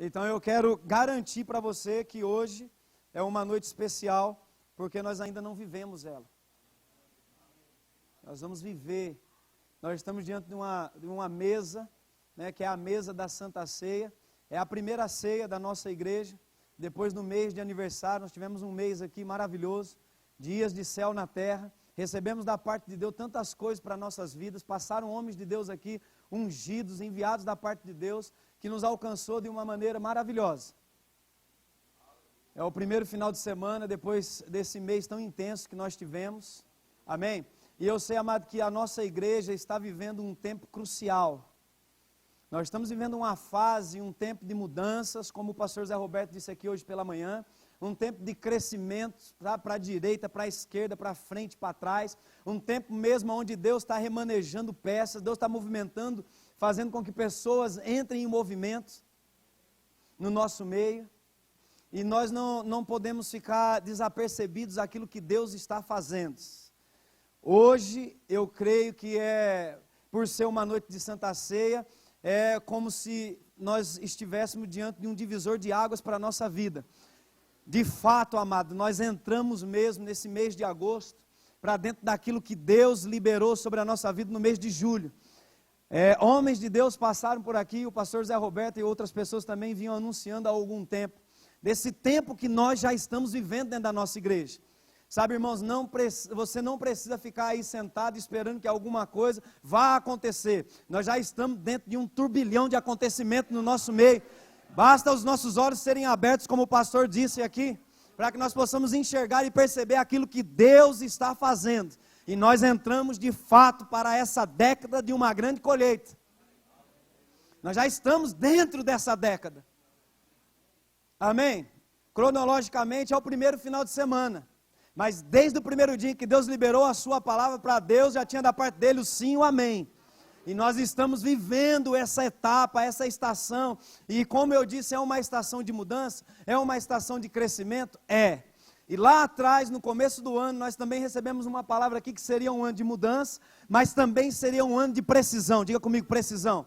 Então eu quero garantir para você que hoje é uma noite especial, porque nós ainda não vivemos ela. Nós vamos viver. Nós estamos diante de uma mesa, né, que é a mesa da Santa Ceia. É a primeira ceia da nossa igreja. Depois do mês de aniversário, nós tivemos um mês aqui maravilhoso, dias de céu na terra. Recebemos da parte de Deus tantas coisas para nossas vidas. Passaram homens de Deus aqui, ungidos, enviados da parte de Deus, que nos alcançou de uma maneira maravilhosa. É o primeiro final de semana, depois desse mês tão intenso que nós tivemos. Amém? E eu sei, amado, que a nossa igreja está vivendo um tempo crucial. Nós estamos vivendo uma fase, um tempo de mudanças, como o pastor Zé Roberto disse aqui hoje pela manhã, um tempo de crescimento, para a direita, para a esquerda, para frente, para trás, um tempo mesmo onde Deus está remanejando peças, Deus está movimentando, fazendo com que pessoas entrem em movimento no nosso meio, e nós não podemos ficar desapercebidos daquilo que Deus está fazendo. Hoje, eu creio que por ser uma noite de Santa Ceia, é como se nós estivéssemos diante de um divisor de águas para a nossa vida. De fato, amado, nós entramos mesmo nesse mês de agosto, para dentro daquilo que Deus liberou sobre a nossa vida no mês de julho. Homens de Deus passaram por aqui, o pastor Zé Roberto e outras pessoas também vinham anunciando há algum tempo, desse tempo que nós já estamos vivendo dentro da nossa igreja. Sabe, irmãos, você não precisa ficar aí sentado esperando que alguma coisa vá acontecer. Nós já estamos dentro de um turbilhão de acontecimento no nosso meio. Basta os nossos olhos serem abertos, como o pastor disse aqui, para que nós possamos enxergar e perceber aquilo que Deus está fazendo. E nós entramos de fato para essa década de uma grande colheita. Nós já estamos dentro dessa década. Amém? Cronologicamente é o primeiro final de semana. Mas desde o primeiro dia que Deus liberou a sua palavra para Deus, já tinha da parte dele o sim e o amém. E nós estamos vivendo essa etapa, essa estação. E como eu disse, é uma estação de mudança, é uma estação de crescimento? É. E lá atrás, no começo do ano, nós também recebemos uma palavra aqui que seria um ano de mudança, mas também seria um ano de precisão. Diga comigo, precisão.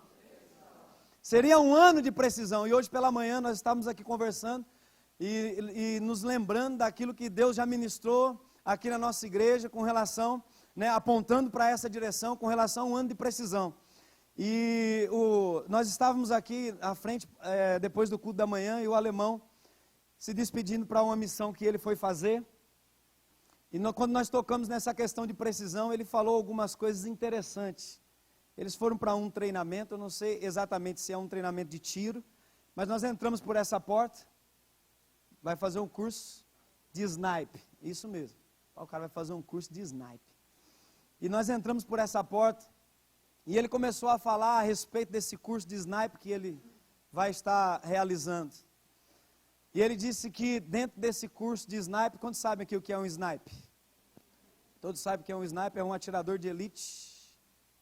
Seria um ano de precisão. E hoje pela manhã nós estávamos aqui conversando e nos lembrando daquilo que Deus já ministrou aqui na nossa igreja com relação, né, apontando para essa direção com relação a um ano de precisão. E nós estávamos aqui à frente, depois do culto da manhã, e o alemão se despedindo para uma missão que ele foi fazer. E quando nós tocamos nessa questão de precisão, ele falou algumas coisas interessantes. Eles foram para um treinamento, eu não sei exatamente se é um treinamento de tiro, mas nós entramos por essa porta, vai fazer um curso de snipe, isso mesmo, o cara vai fazer um curso de snipe. E nós entramos por essa porta, e ele começou a falar a respeito desse curso de snipe que ele vai estar realizando. E ele disse que dentro desse curso de snipe, quantos sabem aqui o que é um snipe? Todos sabem o que é um sniper? É um atirador de elite.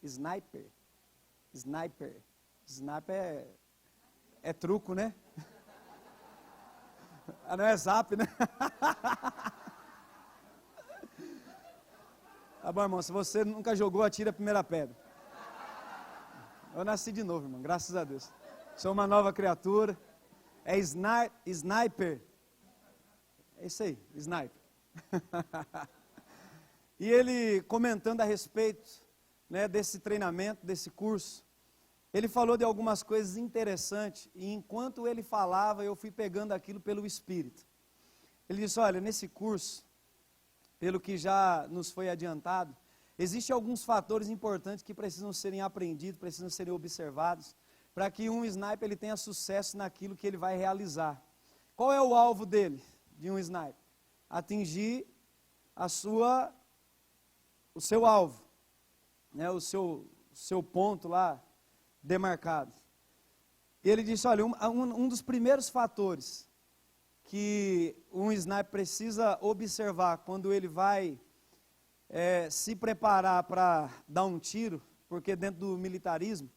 Sniper. Sniper é truco, né? Não é zap, né? Tá bom, irmão, se você nunca jogou, atira a primeira pedra. Eu nasci de novo, irmão, graças a Deus. Sou uma nova criatura. É sniper. É isso aí, sniper. E ele comentando a respeito, né, desse treinamento, desse curso, ele falou de algumas coisas interessantes, e enquanto ele falava, eu fui pegando aquilo pelo Espírito. Ele disse, olha, nesse curso, pelo que já nos foi adiantado, existem alguns fatores importantes que precisam serem aprendidos, precisam serem observados, para que um sniper ele tenha sucesso naquilo que ele vai realizar. Qual é o alvo dele, de um sniper? Atingir o seu alvo, né, o seu ponto lá demarcado. E ele disse, olha, um dos primeiros fatores que um sniper precisa observar quando ele vai se preparar para dar um tiro, porque dentro do militarismo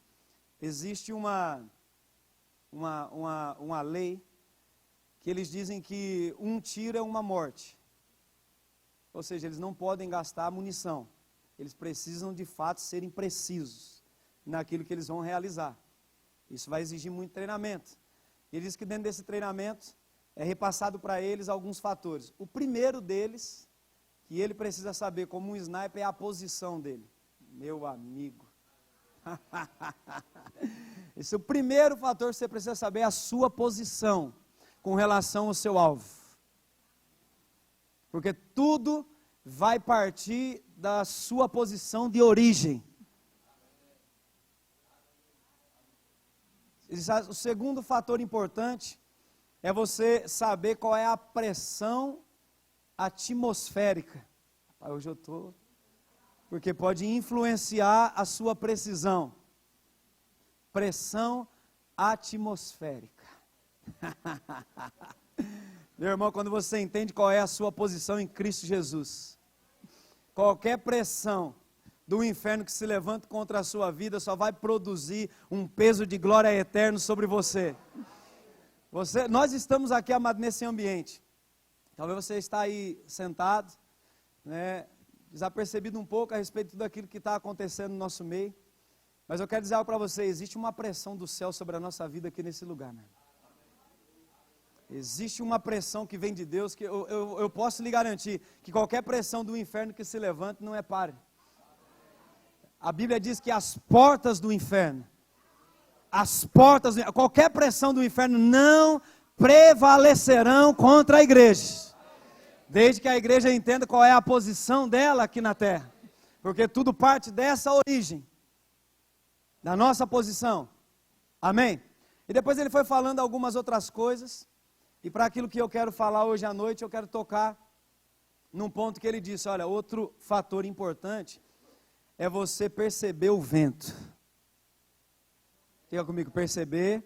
existe uma lei que eles dizem que um tiro é uma morte. Ou seja, eles não podem gastar munição. Eles precisam de fato serem precisos naquilo que eles vão realizar. Isso vai exigir muito treinamento. Ele diz que dentro desse treinamento é repassado para eles alguns fatores. O primeiro deles, que ele precisa saber como um sniper, é a posição dele. Meu amigo. Esse é o primeiro fator que você precisa saber, é a sua posição com relação ao seu alvo. Porque tudo vai partir da sua posição de origem. O segundo fator importante é você saber qual é a pressão atmosférica. Hoje eu estou... Porque pode influenciar a sua precisão. Pressão atmosférica. Meu irmão, quando você entende qual é a sua posição em Cristo Jesus, qualquer pressão do inferno que se levanta contra a sua vida só vai produzir um peso de glória eterno sobre você. Nós estamos aqui, amado, nesse ambiente. Talvez você está aí sentado, né, desapercebido um pouco a respeito de tudo aquilo que está acontecendo no nosso meio. Mas eu quero dizer algo para você, existe uma pressão do céu sobre a nossa vida aqui nesse lugar, meu irmão. Existe uma pressão que vem de Deus, que eu posso lhe garantir, que qualquer pressão do inferno que se levante não é páreo. A Bíblia diz que as portas do inferno, qualquer pressão do inferno não prevalecerão contra a igreja. Desde que a igreja entenda qual é a posição dela aqui na terra. Porque tudo parte dessa origem, da nossa posição. Amém? E depois ele foi falando algumas outras coisas. E para aquilo que eu quero falar hoje à noite, eu quero tocar num ponto que ele disse, olha, outro fator importante é você perceber o vento. Diga comigo, perceber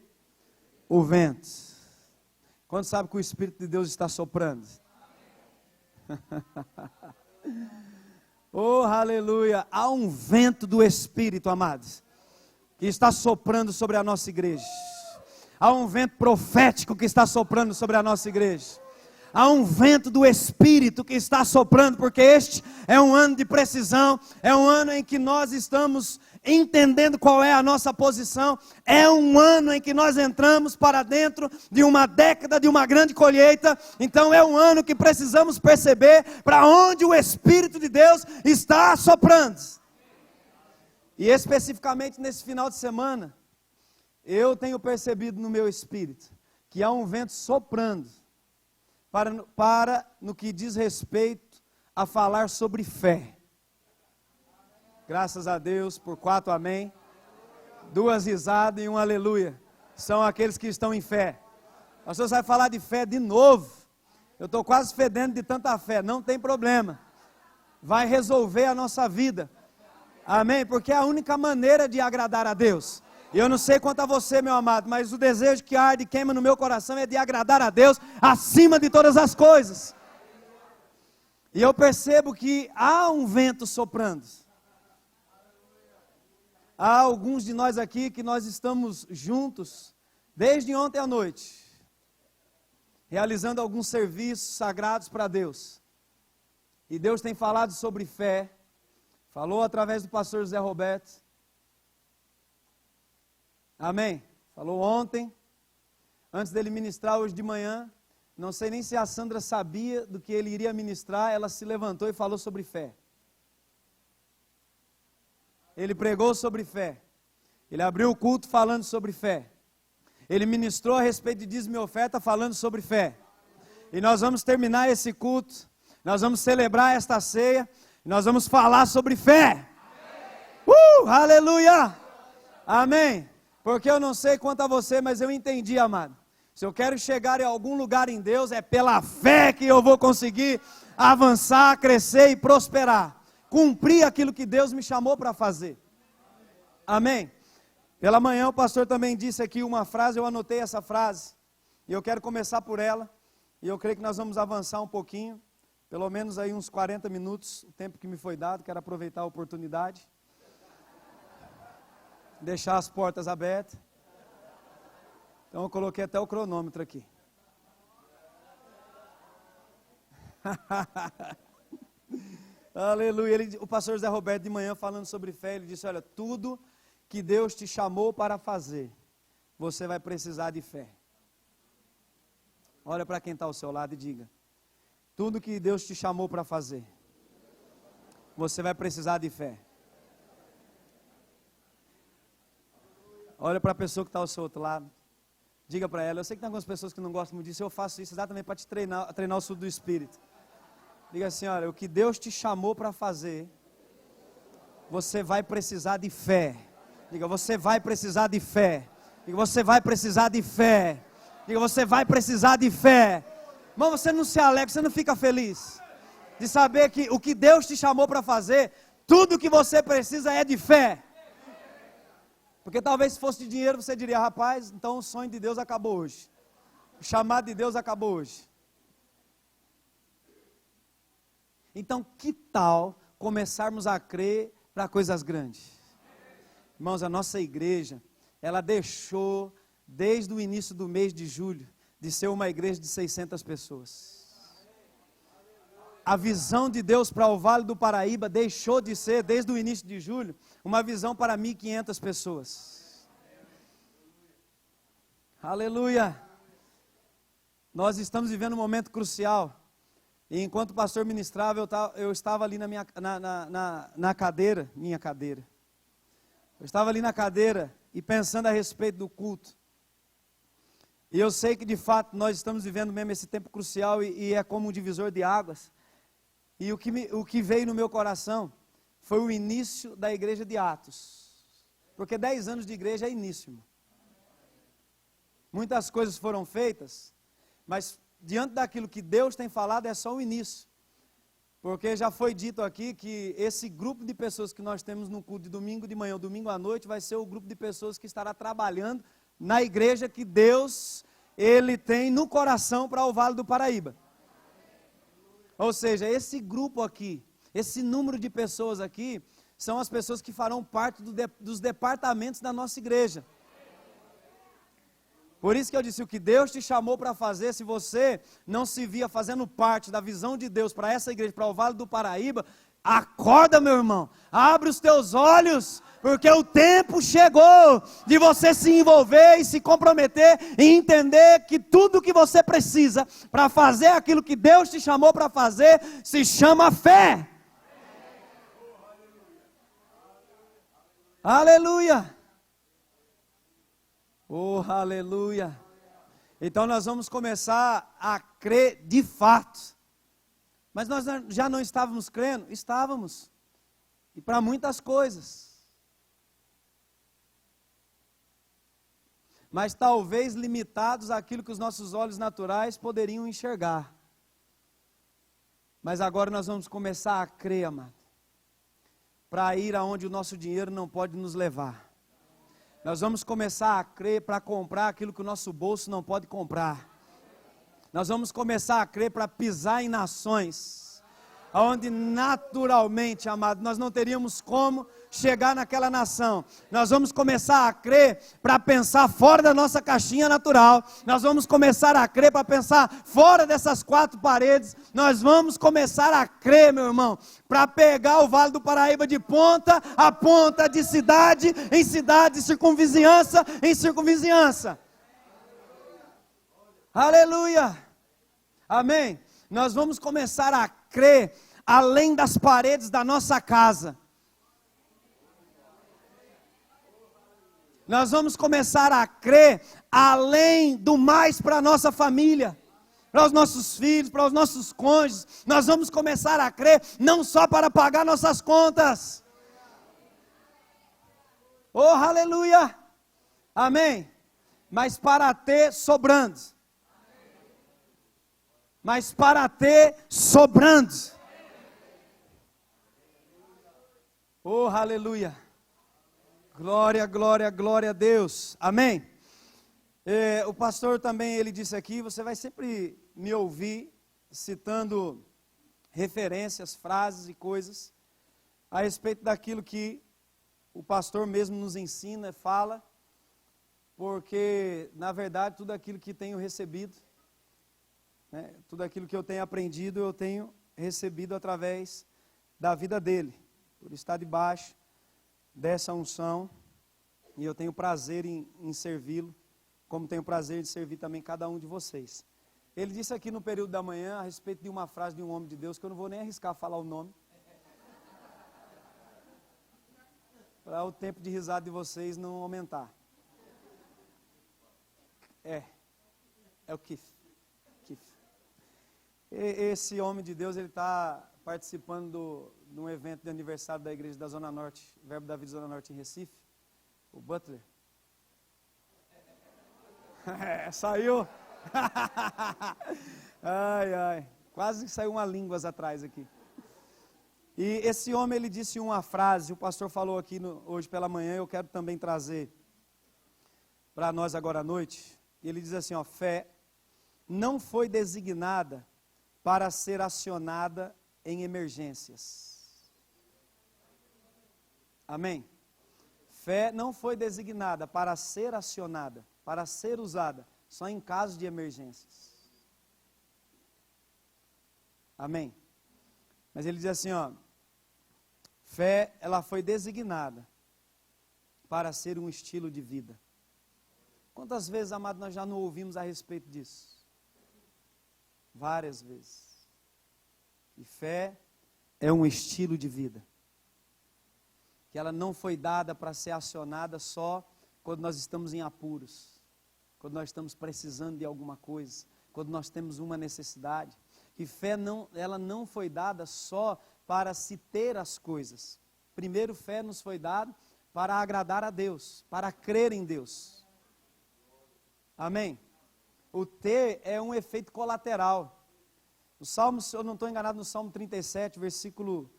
o vento. Quando sabe que o Espírito de Deus está soprando? Oh, aleluia! Há um vento do Espírito, amados, que está soprando sobre a nossa igreja. Há um vento profético que está soprando sobre a nossa igreja. Há um vento do Espírito que está soprando, porque este é um ano de precisão, é um ano em que nós estamos entendendo qual é a nossa posição, é um ano em que nós entramos para dentro de uma década, de uma grande colheita, então é um ano que precisamos perceber para onde o Espírito de Deus está soprando. E especificamente nesse final de semana, eu tenho percebido no meu espírito que há um vento soprando para no que diz respeito a falar sobre fé. Graças a Deus por 4 amém, 2 risadas e 1 aleluia. São aqueles que estão em fé. O pastor vai falar de fé de novo. Eu estou quase fedendo de tanta fé, não tem problema. Vai resolver a nossa vida. Amém? Porque é a única maneira de agradar a Deus. E eu não sei quanto a você, meu amado, mas o desejo que arde e queima no meu coração é de agradar a Deus acima de todas as coisas. E eu percebo que há um vento soprando. Há alguns de nós aqui que nós estamos juntos desde ontem à noite, realizando alguns serviços sagrados para Deus. E Deus tem falado sobre fé, falou através do pastor José Roberto. Amém? Falou ontem, antes dele ministrar hoje de manhã. Não sei nem se a Sandra sabia do que ele iria ministrar, ela se levantou e falou sobre fé. Ele pregou sobre fé. Ele abriu o culto falando sobre fé. Ele ministrou a respeito de dízimo e oferta falando sobre fé. E nós vamos terminar esse culto, nós vamos celebrar esta ceia, e nós vamos falar sobre fé. Aleluia! Amém! Porque eu não sei quanto a você, mas eu entendi, amado. Se eu quero chegar em algum lugar em Deus, é pela fé que eu vou conseguir avançar, crescer e prosperar. Cumprir aquilo que Deus me chamou para fazer. Amém? Pela manhã o pastor também disse aqui uma frase, eu anotei essa frase. E eu quero começar por ela. E eu creio que nós vamos avançar um pouquinho. Pelo menos aí uns 40 minutos, o tempo que me foi dado. Quero aproveitar a oportunidade. Deixar as portas abertas. Então eu coloquei até o cronômetro aqui. Aleluia. O pastor José Roberto de manhã falando sobre fé, ele disse, olha, tudo que Deus te chamou para fazer, você vai precisar de fé. Olha para quem está ao seu lado e diga: tudo que Deus te chamou para fazer, você vai precisar de fé. Olha para a pessoa que está ao seu outro lado. Diga para ela: eu sei que tem algumas pessoas que não gostam muito disso, eu faço isso exatamente para te treinar o sul do Espírito. Diga assim: olha, o que Deus te chamou para fazer, você vai precisar de fé. Diga: você vai precisar de fé. Diga: você vai precisar de fé. Diga: você vai precisar de fé. Irmão, você não se alegra, você não fica feliz de saber que o que Deus te chamou para fazer, tudo que você precisa é de fé. Porque talvez se fosse de dinheiro você diria: rapaz, então o sonho de Deus acabou hoje. O chamado de Deus acabou hoje. Então que tal começarmos a crer para coisas grandes? Irmãos, a nossa igreja, ela deixou desde o início do mês de julho de ser uma igreja de 600 pessoas. A visão de Deus para o Vale do Paraíba deixou de ser, desde o início de julho, uma visão para 1.500 pessoas. Aleluia! Nós estamos vivendo um momento crucial. E enquanto o pastor ministrava, eu estava ali na cadeira, minha cadeira. Eu estava ali na cadeira e pensando a respeito do culto. E eu sei que de fato nós estamos vivendo mesmo esse tempo crucial e é como um divisor de águas. E o que veio no meu coração foi o início da igreja de Atos. Porque 10 anos de igreja é início, irmão. Muitas coisas foram feitas, mas diante daquilo que Deus tem falado é só o início. Porque já foi dito aqui que esse grupo de pessoas que nós temos no culto de domingo de manhã ou domingo à noite vai ser o grupo de pessoas que estará trabalhando na igreja que Deus, Ele tem no coração para o Vale do Paraíba. Ou seja, esse grupo aqui, esse número de pessoas aqui, são as pessoas que farão parte dos departamentos da nossa igreja. Por isso que eu disse, o que Deus te chamou para fazer, se você não se via fazendo parte da visão de Deus para essa igreja, para o Vale do Paraíba, acorda, meu irmão, abre os teus olhos, porque o tempo chegou de você se envolver e se comprometer e entender que tudo que você precisa para fazer aquilo que Deus te chamou para fazer, se chama fé. Aleluia! Oh, aleluia! Então nós vamos começar a crer de fato. Mas nós já não estávamos crendo? Estávamos. E para muitas coisas. Mas talvez limitados àquilo que os nossos olhos naturais poderiam enxergar. Mas agora nós vamos começar a crer, amado. Para ir aonde o nosso dinheiro não pode nos levar. Nós vamos começar a crer para comprar aquilo que o nosso bolso não pode comprar. Nós vamos começar a crer para pisar em nações, onde naturalmente, amado, nós não teríamos como chegar naquela nação. Nós vamos começar a crer para pensar fora da nossa caixinha natural. Nós vamos começar a crer para pensar fora dessas 4 paredes. Nós vamos começar a crer, meu irmão, para pegar o Vale do Paraíba de ponta a ponta, de cidade em cidade, circunvizinhança em circunvizinhança. Aleluia! Amém? Nós vamos começar a crer além das paredes da nossa casa. Nós vamos começar a crer além do mais para a nossa família, para os nossos filhos, para os nossos cônjuges. Nós vamos começar a crer não só para pagar nossas contas. Oh, aleluia! Amém? Mas para ter sobrando. Mas para ter sobrando. Oh, aleluia! Glória, glória, glória a Deus. Amém? O pastor também, ele disse aqui, você vai sempre me ouvir citando referências, frases e coisas a respeito daquilo que o pastor mesmo nos ensina, fala, porque, na verdade, tudo aquilo que tenho recebido, né, tudo aquilo que eu tenho aprendido, eu tenho recebido através da vida dele, por estar debaixo dessa unção, e eu tenho prazer em servi-lo, como tenho prazer de servir também cada um de vocês. Ele disse aqui no período da manhã, a respeito de uma frase de um homem de Deus, que eu não vou nem arriscar falar o nome, para o tempo de risada de vocês não aumentar. É o Keith. Esse homem de Deus, ele está participando de um evento de aniversário da igreja da Zona Norte, Verbo da Vida Zona Norte em Recife, o Butler. Saiu. Ai, quase saiu uma língua atrás aqui. E esse homem, ele disse uma frase, o pastor falou aqui hoje pela manhã, eu quero também trazer para nós agora à noite. Ele diz assim, fé não foi designada para ser acionada em emergências. Amém? Fé não foi designada para ser acionada, para ser usada, só em casos de emergências. Amém? Mas ele diz assim, fé, ela foi designada para ser um estilo de vida. Quantas vezes, amado, nós já não ouvimos a respeito disso? Várias vezes. E fé é um estilo de vida. Que ela não foi dada para ser acionada só quando nós estamos em apuros, quando nós estamos precisando de alguma coisa, quando nós temos uma necessidade. Que fé ela não foi dada só para se ter as coisas. Primeiro, fé nos foi dada para agradar a Deus, para crer em Deus. Amém? O ter é um efeito colateral. O Salmo, se eu não estou enganado, no Salmo 37, do versículo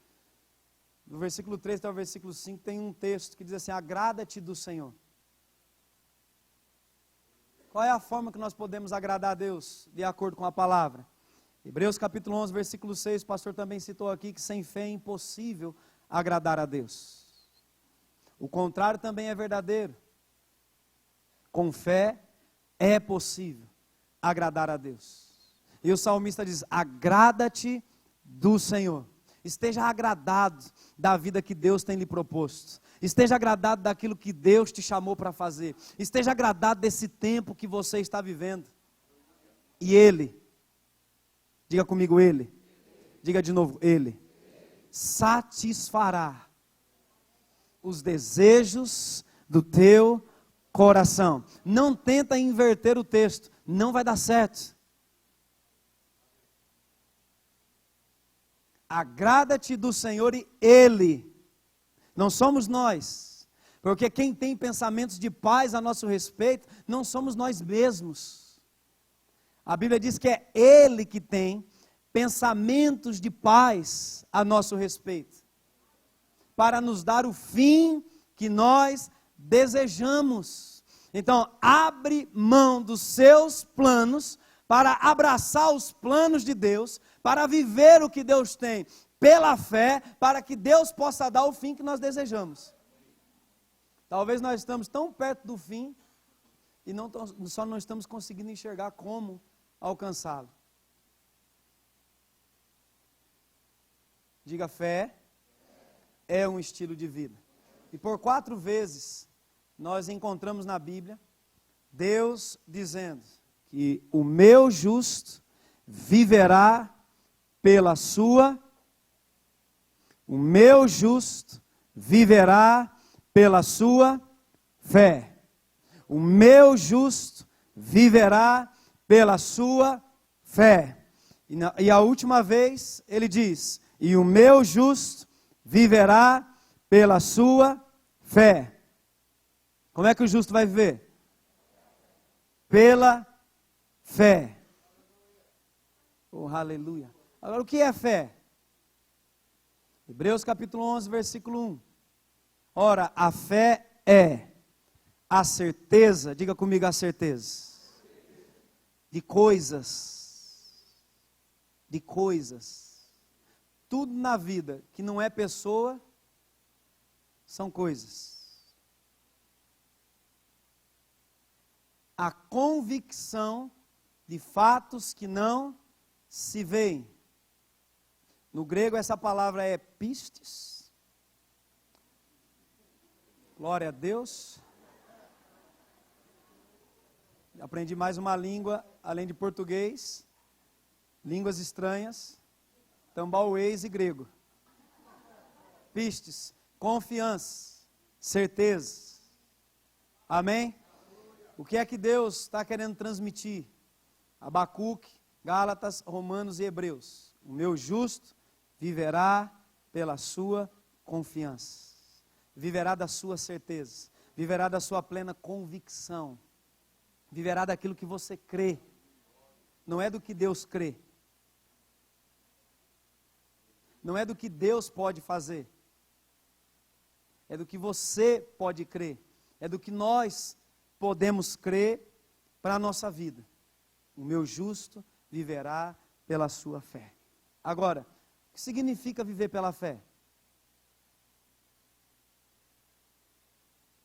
3 até o versículo 5, tem um texto que diz assim, agrada-te do Senhor. Qual é a forma que nós podemos agradar a Deus, de acordo com a palavra? Hebreus capítulo 11, versículo 6, o pastor também citou aqui, que sem fé é impossível agradar a Deus. O contrário também é verdadeiro. Com fé é possível agradar a Deus. E o salmista diz, agrada-te do Senhor. Esteja agradado da vida que Deus tem lhe proposto. Esteja agradado daquilo que Deus te chamou para fazer. Esteja agradado desse tempo que você está vivendo. E Ele, diga comigo, Ele, diga de novo, Ele, satisfará os desejos do teu coração. Não tenta inverter o texto, não vai dar certo. Agrada-te do Senhor e Ele, não somos nós, porque quem tem pensamentos de paz a nosso respeito, não somos nós mesmos. A Bíblia diz que é Ele que tem pensamentos de paz a nosso respeito, para nos dar o fim que nós desejamos. Então, abre mão dos seus planos para abraçar os planos de Deus, para viver o que Deus tem pela fé, para que Deus possa dar o fim que nós desejamos. Talvez nós estamos tão perto do fim e só não estamos conseguindo enxergar como alcançá-lo. Diga, fé é um estilo de vida. E por 4 vezes nós encontramos na Bíblia Deus dizendo que o meu justo viverá pela sua, o meu justo viverá pela sua fé. O meu justo viverá pela sua fé. E a última vez ele diz, e o meu justo viverá pela sua fé. Como é que o justo vai viver? Pela fé. Oh, aleluia. Agora, o que é fé? Hebreus capítulo 11, versículo 1. Ora, a fé é a certeza, diga comigo a certeza, de coisas. Tudo na vida que não é pessoa, são coisas. A convicção de fatos que não se veem. No grego essa palavra é pistes. Glória a Deus. Aprendi mais uma língua além de português. línguas estranhas, tambauês e grego. Pistes, confiança, certeza. Amém? O que é que Deus está querendo transmitir? Abacuque, Gálatas, Romanos e Hebreus. O meu justo viverá pela sua confiança. Viverá da sua certeza. Viverá da sua plena convicção. Viverá daquilo que você crê. Não é do que Deus crê. Não é do que Deus pode fazer. É do que você pode crer. É do que nós podemos crer para a nossa vida. O meu justo viverá pela sua fé. Agora, o que significa viver pela fé?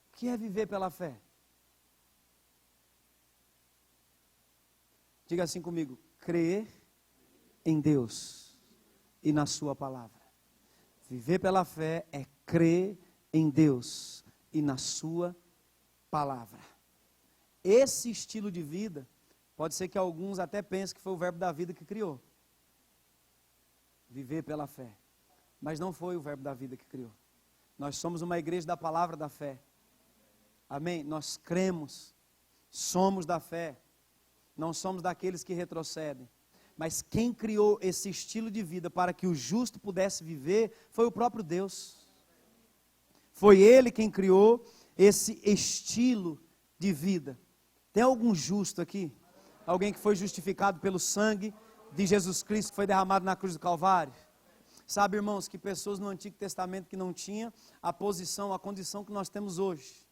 O que é viver pela fé? Diga assim comigo: crer em Deus e na sua palavra. Viver pela fé é crer em Deus e na sua palavra. Esse estilo de vida, pode ser que alguns até pensem que foi o verbo da vida que criou. Viver pela fé. Mas não foi o verbo da vida que criou. Nós somos uma igreja da palavra da fé. Amém? Nós cremos, somos da fé. Não somos daqueles que retrocedem. Mas quem criou esse estilo de vida para que o justo pudesse viver foi o próprio Deus. Foi Ele quem criou esse estilo de vida. Tem algum justo aqui? Alguém que foi justificado pelo sangue de Jesus Cristo que foi derramado na cruz do Calvário? Sabe, irmãos, que pessoas no Antigo Testamento que não tinham a posição, a condição que nós temos hoje.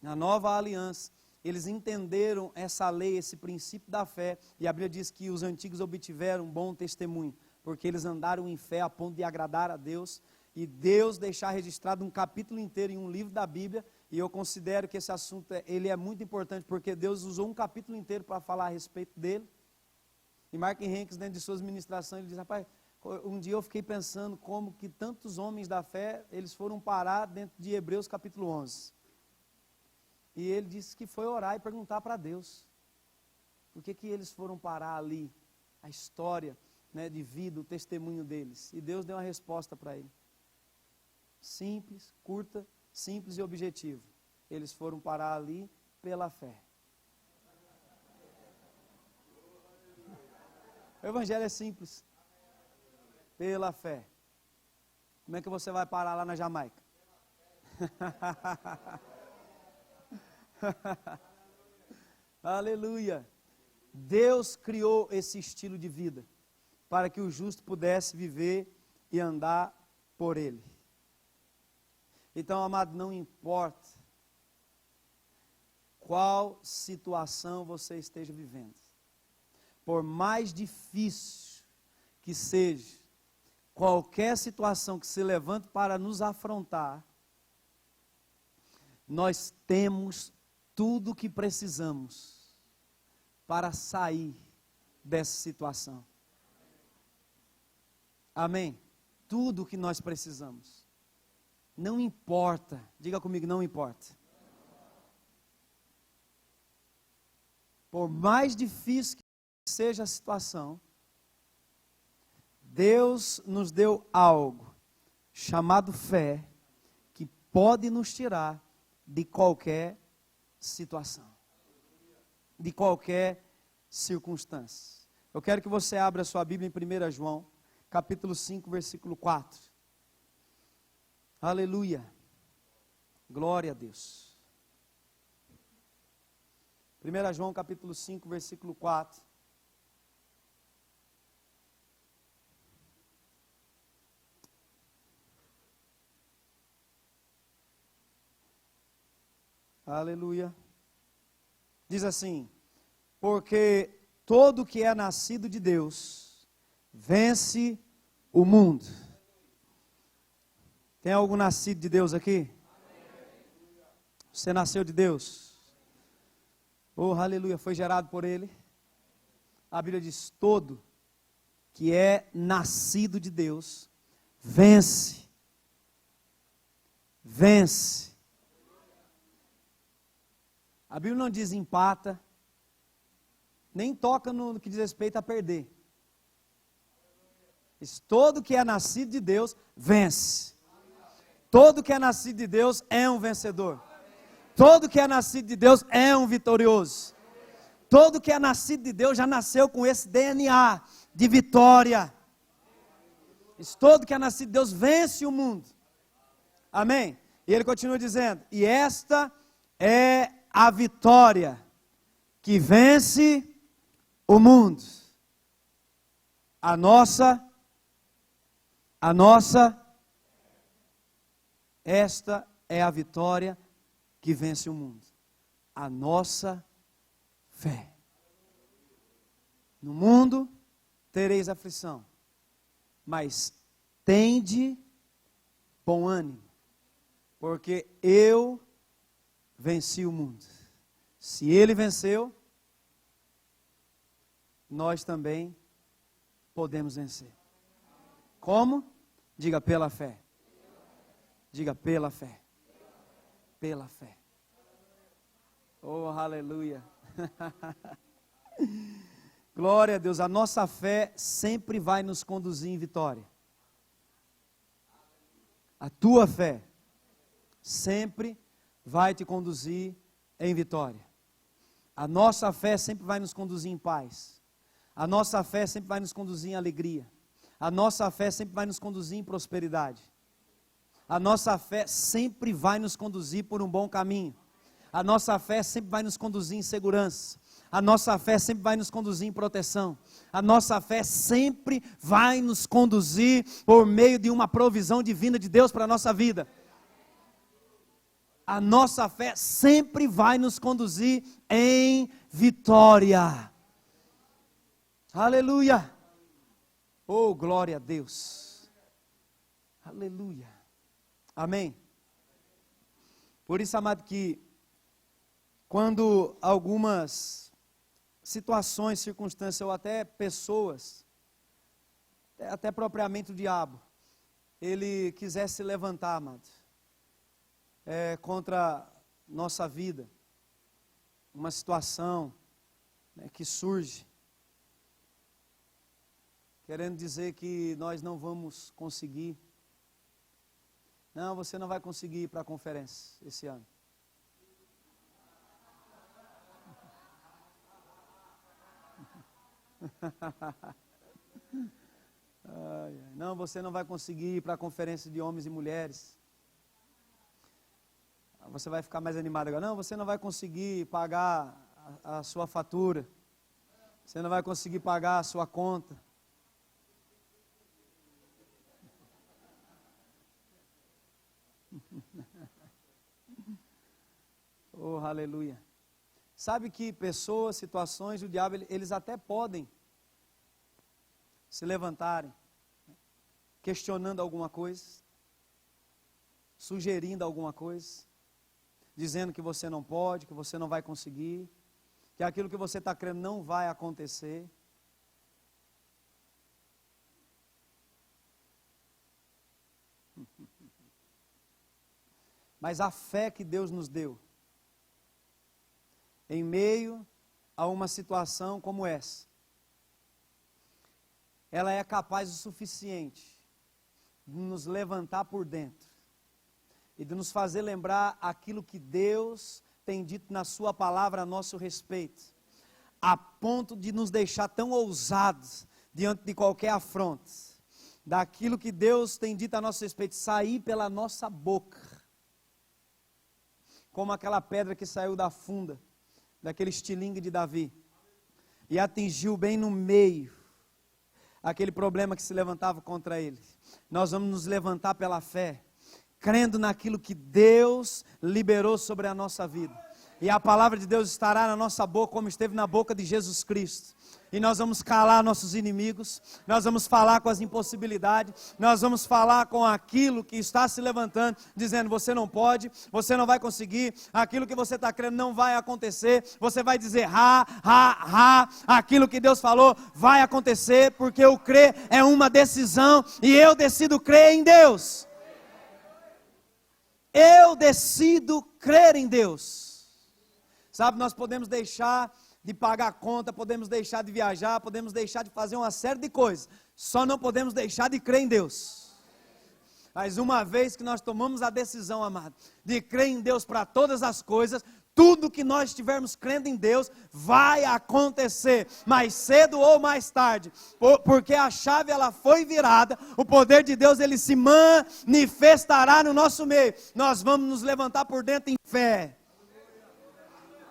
Na nova aliança, eles entenderam essa lei, esse princípio da fé, e a Bíblia diz que os antigos obtiveram um bom testemunho, porque eles andaram em fé a ponto de agradar a Deus, e Deus deixar registrado um capítulo inteiro em um livro da Bíblia, e eu considero que esse assunto ele é muito importante, porque Deus usou um capítulo inteiro para falar a respeito dele. E Mark Henriques, dentro de suas ministrações, ele diz: rapaz, um dia eu fiquei pensando como que tantos homens da fé, eles foram parar dentro de Hebreus capítulo 11. E ele disse que foi orar e perguntar para Deus, por que eles foram parar ali, a história, né, de vida, o testemunho deles. E Deus deu uma resposta para ele. Simples, curta, simples e objetivo. Eles foram parar ali pela fé. O evangelho é simples. Pela fé. Como é que você vai parar lá na Jamaica? Aleluia. Deus criou esse estilo de vida para que o justo pudesse viver e andar por ele. Então, amado, não importa qual situação você esteja vivendo, por mais difícil que seja, qualquer situação que se levante para nos afrontar, nós temos tudo o que precisamos para sair dessa situação. Amém? Tudo o que nós precisamos. Não importa, diga comigo, não importa. Por mais difícil que seja a situação, Deus nos deu algo chamado fé, que pode nos tirar de qualquer situação, de qualquer circunstância. Eu quero que você abra a sua Bíblia em 1 João, capítulo 5, versículo 4. Aleluia. Glória a Deus. 1 João, capítulo 5, versículo 4. Aleluia. Diz assim: porque todo que é nascido de Deus vence o mundo. Tem algum nascido de Deus aqui? Você nasceu de Deus? Oh, aleluia, foi gerado por Ele. A Bíblia diz: todo que é nascido de Deus vence. Vence. A Bíblia não diz empata. nem toca no que diz respeito a perder. Todo que é nascido de Deus, vence. Todo que é nascido de Deus é um vencedor. Todo que é nascido de Deus é um vitorioso. Todo que é nascido de Deus já nasceu com esse DNA de vitória. Todo que é nascido de Deus vence o mundo. Amém? E ele continua dizendo, e esta é a vitória que vence o mundo. A nossa, esta é a vitória que vence o mundo. A nossa fé. No mundo tereis aflição, mas tende bom ânimo, porque eu venci o mundo. Se ele venceu, nós também podemos vencer. Como? Diga pela fé. Diga pela fé. Pela fé. Oh, aleluia. Glória a Deus. A nossa fé sempre vai nos conduzir em vitória. A tua fé sempre vai te conduzir em vitória. A nossa fé sempre vai nos conduzir em paz. A nossa fé sempre vai nos conduzir em alegria. A nossa fé sempre vai nos conduzir em prosperidade. A nossa fé sempre vai nos conduzir por um bom caminho. A nossa fé sempre vai nos conduzir em segurança. A nossa fé sempre vai nos conduzir em proteção. A nossa fé sempre vai nos conduzir por meio de uma provisão divina de Deus para a nossa vida. A nossa fé sempre vai nos conduzir em vitória. Aleluia. Oh, glória a Deus. Aleluia. Amém. Por isso, amado, que quando algumas situações, circunstâncias, ou até pessoas, até propriamente o diabo, ele quiser se levantar, amado, contra nossa vida, uma situação que surge, querendo dizer que nós não vamos conseguir. Não, você não vai conseguir ir para a conferência esse ano. Não, você não vai conseguir ir para a conferência de homens e mulheres. Você vai ficar mais animado agora. Não, você não vai conseguir pagar a sua fatura. Você não vai conseguir pagar a sua conta. Oh, aleluia. Sabe que pessoas, situações, o diabo, eles até podem se levantarem, questionando alguma coisa, sugerindo alguma coisa, dizendo que você não pode, que você não vai conseguir, que aquilo que você está crendo não vai acontecer. Mas a fé que Deus nos deu, em meio a uma situação como essa, ela é capaz o suficiente de nos levantar por dentro e de nos fazer lembrar aquilo que Deus tem dito na sua palavra a nosso respeito, a ponto de nos deixar tão ousados diante de qualquer afronta, daquilo que Deus tem dito a nosso respeito, sair pela nossa boca, como aquela pedra que saiu da funda, daquele estilingue de Davi, e atingiu bem no meio, aquele problema que se levantava contra ele. Nós vamos nos levantar pela fé, crendo naquilo que Deus liberou sobre a nossa vida, e a palavra de Deus estará na nossa boca, como esteve na boca de Jesus Cristo, e nós vamos calar nossos inimigos, nós vamos falar com as impossibilidades, nós vamos falar com aquilo que está se levantando, dizendo, você não pode, você não vai conseguir, aquilo que você está crendo não vai acontecer, você vai dizer, aquilo que Deus falou vai acontecer, porque o crer é uma decisão, e eu decido crer em Deus, eu decido crer em Deus. Sabe, nós podemos deixar de pagar a conta, podemos deixar de viajar, podemos deixar de fazer uma série de coisas, só não podemos deixar de crer em Deus. Mas uma vez que nós tomamos a decisão, amado, de crer em Deus para todas as coisas, tudo que nós estivermos crendo em Deus, vai acontecer, mais cedo ou mais tarde, porque a chave ela foi virada, o poder de Deus ele se manifestará no nosso meio, nós vamos nos levantar por dentro em fé,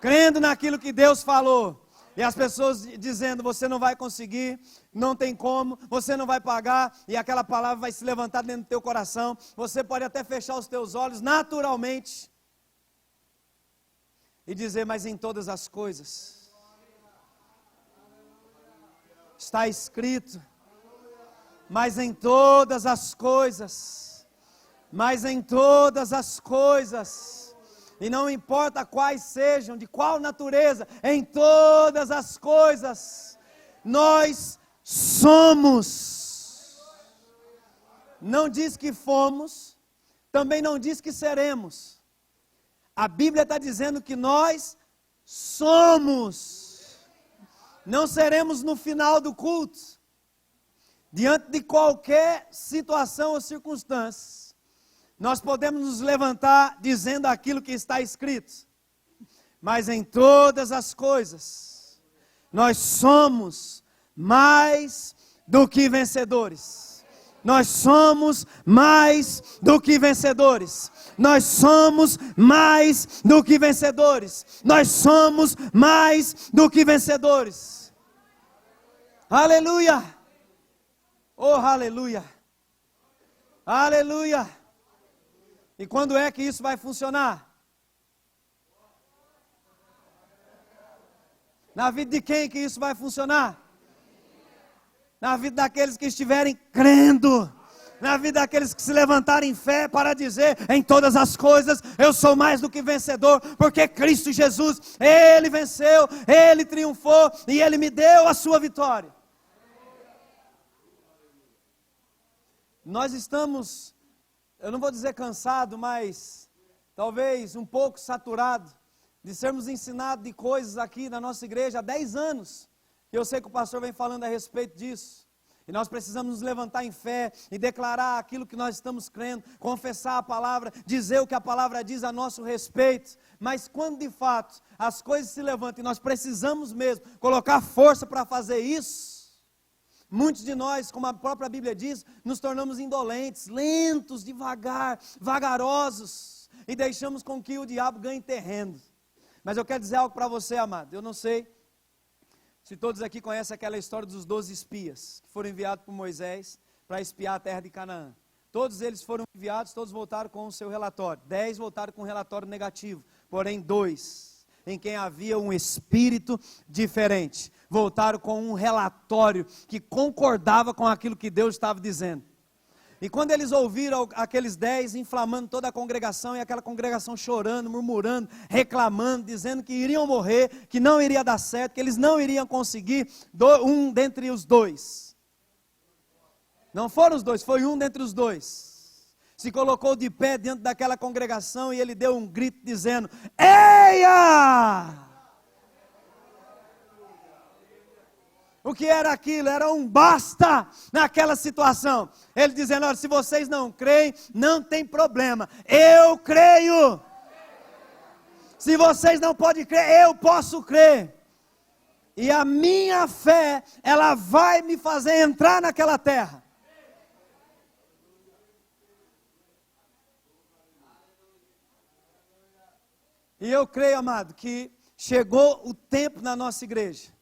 crendo naquilo que Deus falou, e as pessoas dizendo, você não vai conseguir, não tem como, você não vai pagar, e aquela palavra vai se levantar dentro do teu coração, você pode até fechar os teus olhos naturalmente, e dizer, mas em todas as coisas, está escrito, mas em todas as coisas, mas em todas as coisas, e não importa quais sejam, de qual natureza, em todas as coisas, nós somos, não diz que fomos, também não diz que seremos, a Bíblia está dizendo que nós somos, não seremos no final do culto, diante de qualquer situação ou circunstância, nós podemos nos levantar dizendo aquilo que está escrito, mas em todas as coisas, nós somos mais do que vencedores. Nós somos mais do que vencedores. Nós somos mais do que vencedores. Nós somos mais do que vencedores. Aleluia! Oh, aleluia! Aleluia! E quando é que isso vai funcionar? Na vida de quem que isso vai funcionar? Na vida daqueles que estiverem crendo, na vida daqueles que se levantarem em fé para dizer, em todas as coisas, eu sou mais do que vencedor, porque Cristo Jesus, Ele venceu, Ele triunfou, e Ele me deu a sua vitória. Nós estamos, eu não vou dizer cansado, mas talvez um pouco saturado, de sermos ensinados de coisas aqui na nossa igreja há 10 anos, e eu sei que o pastor vem falando a respeito disso, e nós precisamos nos levantar em fé, e declarar aquilo que nós estamos crendo, confessar a palavra, dizer o que a palavra diz a nosso respeito, mas quando de fato as coisas se levantam, e nós precisamos mesmo colocar força para fazer isso, muitos de nós, como a própria Bíblia diz, nos tornamos indolentes, lentos, devagar, vagarosos, e deixamos com que o diabo ganhe terreno. Mas eu quero dizer algo para você, amado, eu não sei se todos aqui conhecem aquela história dos 12 espias, que foram enviados por Moisés para espiar a terra de Canaã. Todos eles foram enviados, todos voltaram com o seu relatório. 10 voltaram com um relatório negativo, porém 2, em quem havia um espírito diferente, voltaram com um relatório que concordava com aquilo que Deus estava dizendo. E quando eles ouviram aqueles 10 inflamando toda a congregação, e aquela congregação chorando, murmurando, reclamando, dizendo que iriam morrer, que não iria dar certo, que eles não iriam conseguir, um dentre os 2. Não foram os 2, foi um dentre os 2. Se colocou de pé diante daquela congregação e ele deu um grito dizendo, eia! O que era aquilo? Era um basta naquela situação. Ele dizendo, olha, se vocês não creem, não tem problema, eu creio. Se vocês não podem crer, eu posso crer. E a minha fé, ela vai me fazer entrar naquela terra. E eu creio, amado, que chegou o tempo na nossa igreja.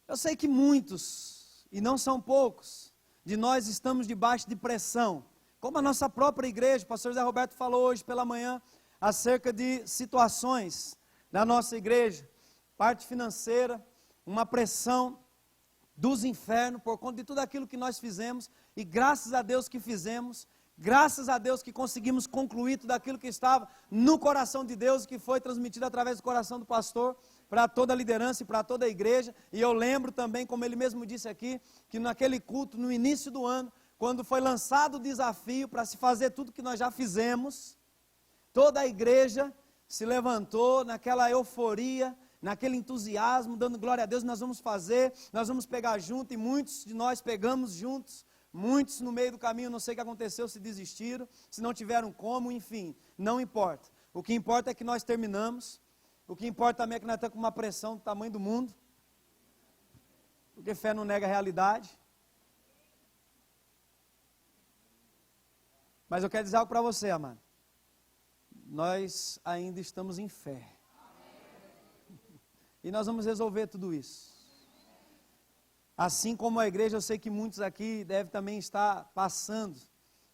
Eu sei que muitos, e não são poucos, de nós estamos debaixo de pressão, como a nossa própria igreja. O pastor Zé Roberto falou hoje pela manhã, acerca de situações da nossa igreja, parte financeira, uma pressão dos infernos, por conta de tudo aquilo que nós fizemos, e graças a Deus que fizemos, graças a Deus que conseguimos concluir tudo aquilo que estava no coração de Deus, que foi transmitido através do coração do pastor, para toda a liderança e para toda a igreja. E eu lembro também, como ele mesmo disse aqui, que naquele culto, no início do ano, quando foi lançado o desafio para se fazer tudo que nós já fizemos, toda a igreja se levantou naquela euforia, naquele entusiasmo, dando glória a Deus, nós vamos fazer, nós vamos pegar junto, e muitos de nós pegamos juntos, muitos no meio do caminho, não sei o que aconteceu, se desistiram, se não tiveram como, enfim, não importa. O que importa é que nós terminamos, o que importa também é que nós estamos com uma pressão do tamanho do mundo, porque fé não nega a realidade. Mas eu quero dizer algo para você, amado. Nós ainda estamos em fé. E nós vamos resolver tudo isso. Assim como a igreja, eu sei que muitos aqui devem também estar passando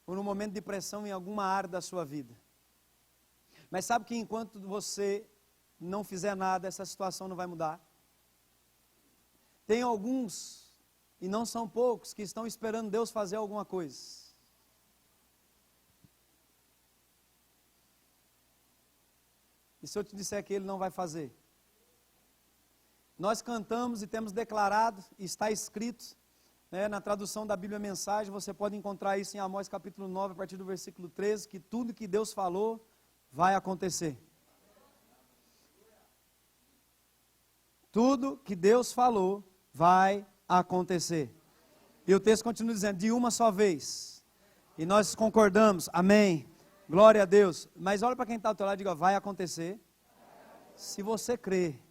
por um momento de pressão em alguma área da sua vida. Mas sabe que enquanto você não fizer nada, essa situação não vai mudar? Tem alguns, e não são poucos, que estão esperando Deus fazer alguma coisa. E se eu te disser que Ele não vai fazer? Nós cantamos e temos declarado, e está escrito, na tradução da Bíblia Mensagem, você pode encontrar isso em Amós capítulo 9, a partir do versículo 13, que tudo que Deus falou vai acontecer. Tudo que Deus falou vai acontecer. E o texto continua dizendo, de uma só vez. E nós concordamos, amém. Glória a Deus. Mas olha para quem está ao teu lado e diga, vai acontecer. Se você crer.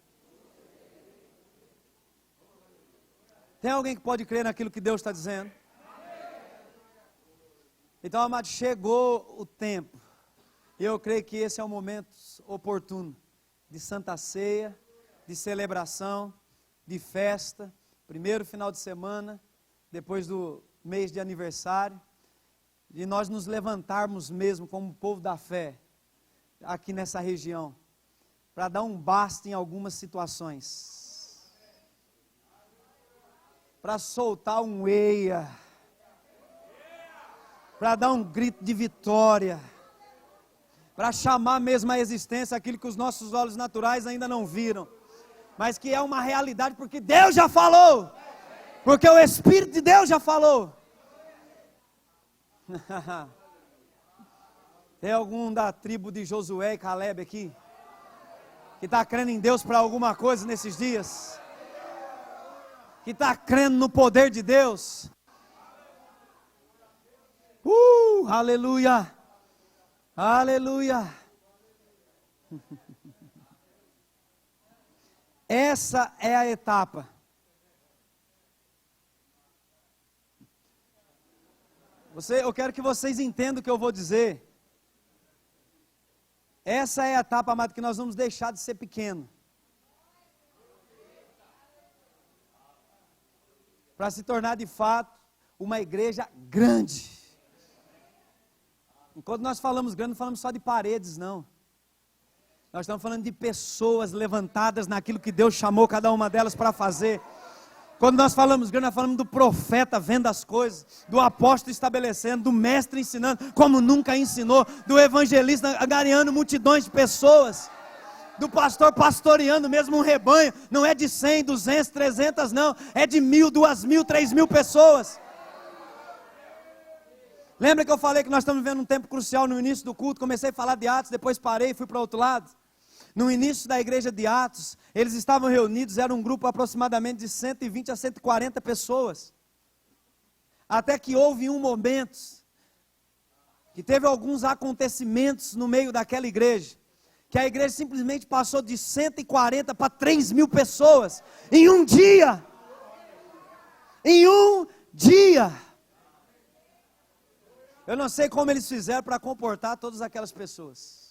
Tem alguém que pode crer naquilo que Deus está dizendo? Então, amado, chegou o tempo. E eu creio que esse é o momento oportuno de Santa Ceia, de celebração, de festa, primeiro final de semana, depois do mês de aniversário, de nós nos levantarmos mesmo como povo da fé, aqui nessa região, para dar um basta em algumas situações, para soltar um eia, para dar um grito de vitória, para chamar mesmo à existência aquilo que os nossos olhos naturais ainda não viram, mas que é uma realidade porque Deus já falou, porque o Espírito de Deus já falou. Tem algum da tribo de Josué e Caleb aqui, que está crendo em Deus para alguma coisa nesses dias? Que está crendo no poder de Deus? Aleluia, aleluia. Essa é a etapa. Eu quero que vocês entendam o que eu vou dizer. Essa é a etapa, amado, que nós vamos deixar de ser pequeno, para se tornar de fato uma igreja grande. Enquanto nós falamos grande, não falamos só de paredes, não. Nós estamos falando de pessoas levantadas naquilo que Deus chamou cada uma delas para fazer. Quando nós falamos grande, nós falamos do profeta vendo as coisas, do apóstolo estabelecendo, do mestre ensinando como nunca ensinou, do evangelista angariando multidões de pessoas, do pastor pastoreando mesmo um rebanho, não é de 100, 200, 300 não, é de 1.000, 2.000, 3.000 pessoas. Lembra que eu falei que nós estamos vivendo um tempo crucial no início do culto? Comecei a falar de Atos, depois parei e fui para o outro lado. No início da igreja de Atos, eles estavam reunidos, era um grupo aproximadamente de 120 a 140 pessoas. Até que houve um momento, que teve alguns acontecimentos no meio daquela igreja, que a igreja simplesmente passou de 140 para 3.000 pessoas, em um dia. Em um dia. Eu não sei como eles fizeram para comportar todas aquelas pessoas.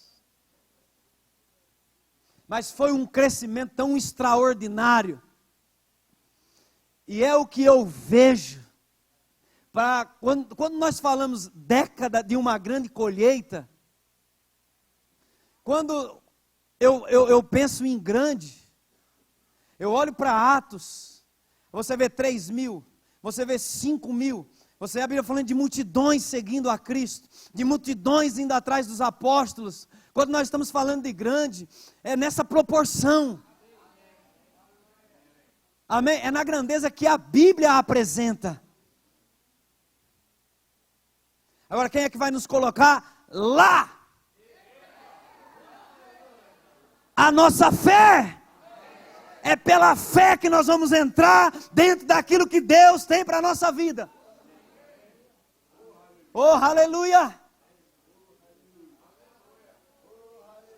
Mas foi um crescimento tão extraordinário. E é o que eu vejo. Quando nós falamos década de uma grande colheita, quando eu penso em grande, eu olho para Atos, você vê 3.000, você vê 5.000, você vê a Bíblia falando de multidões seguindo a Cristo, de multidões indo atrás dos apóstolos. Quando nós estamos falando de grande, é nessa proporção. Amém? É na grandeza que a Bíblia apresenta. Agora, quem é que vai nos colocar lá? A nossa fé. É pela fé que nós vamos entrar dentro daquilo que Deus tem para a nossa vida. Oh, aleluia!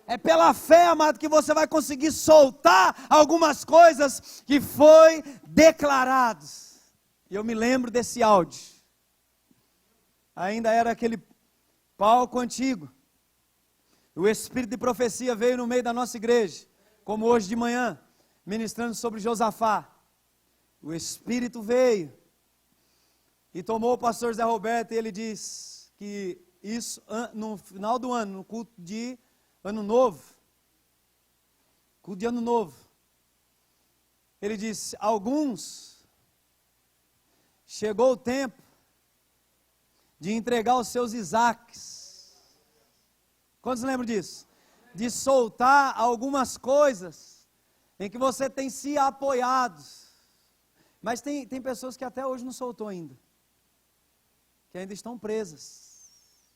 É pela fé, amado, que você vai conseguir soltar algumas coisas que foi declaradas. E eu me lembro desse áudio. Ainda era aquele palco antigo. O espírito de profecia veio no meio da nossa igreja, como hoje de manhã, ministrando sobre Josafá. O espírito veio e tomou o pastor Zé Roberto, e ele diz que isso no final do ano, no culto de Ano Novo, culto de Ano Novo, ele disse: alguns, chegou o tempo de entregar os seus Isaques. Quantos lembram disso? De soltar algumas coisas em que você tem se apoiado. Mas tem pessoas que até hoje não soltou ainda, que ainda estão presas,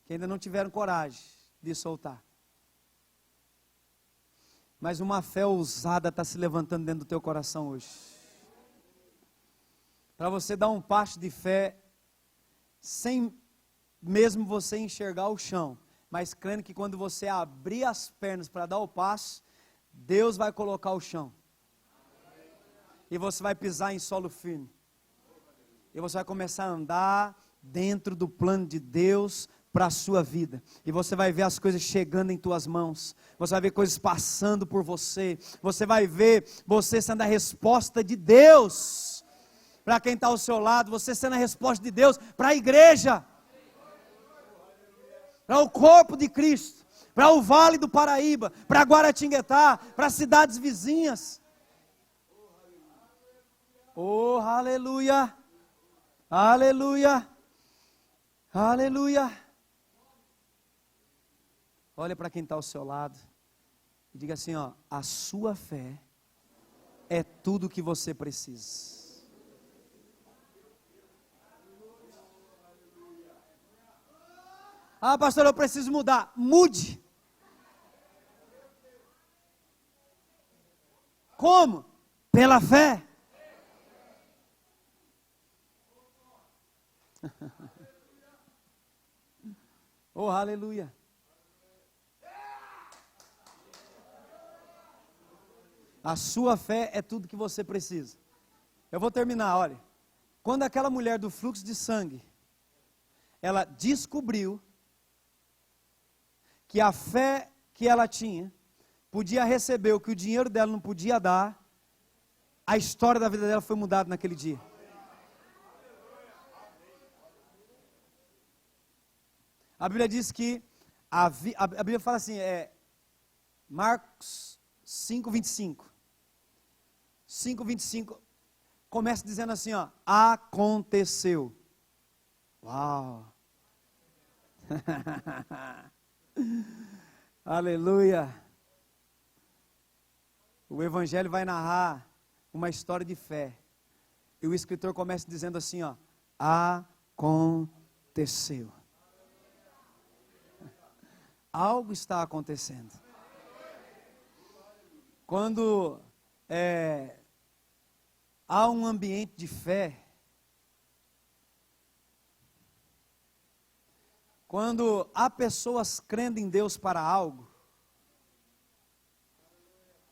que ainda não tiveram coragem de soltar. Mas uma fé ousada está se levantando dentro do teu coração hoje, para você dar um passo de fé, sem mesmo você enxergar o chão, mas crendo que quando você abrir as pernas para dar o passo, Deus vai colocar o chão, e você vai pisar em solo firme, e você vai começar a andar dentro do plano de Deus para a sua vida, e você vai ver as coisas chegando em tuas mãos, você vai ver coisas passando por você, você vai ver você sendo a resposta de Deus, para quem está ao seu lado, você sendo a resposta de Deus para a igreja, para o corpo de Cristo, para o Vale do Paraíba, para Guaratinguetá, para as cidades vizinhas. Oh, aleluia, aleluia, aleluia. Olha para quem está ao seu lado e diga assim, ó: a sua fé é tudo o que você precisa. Ah, pastor, eu preciso mudar. Mude. Como? Pela fé. Oh, aleluia. A sua fé é tudo que você precisa. Eu vou terminar, olha. Quando aquela mulher do fluxo de sangue, ela descobriu que a fé que ela tinha podia receber o que o dinheiro dela não podia dar, a história da vida dela foi mudada naquele dia. A Bíblia diz que, a Bíblia fala assim, Marcos 5:25. 5:25 começa dizendo assim, ó: aconteceu. Uau! Aleluia! O Evangelho vai narrar uma história de fé. E o escritor começa dizendo assim, ó: aconteceu. Algo está acontecendo. Quando há um ambiente de fé, quando há pessoas crendo em Deus para algo,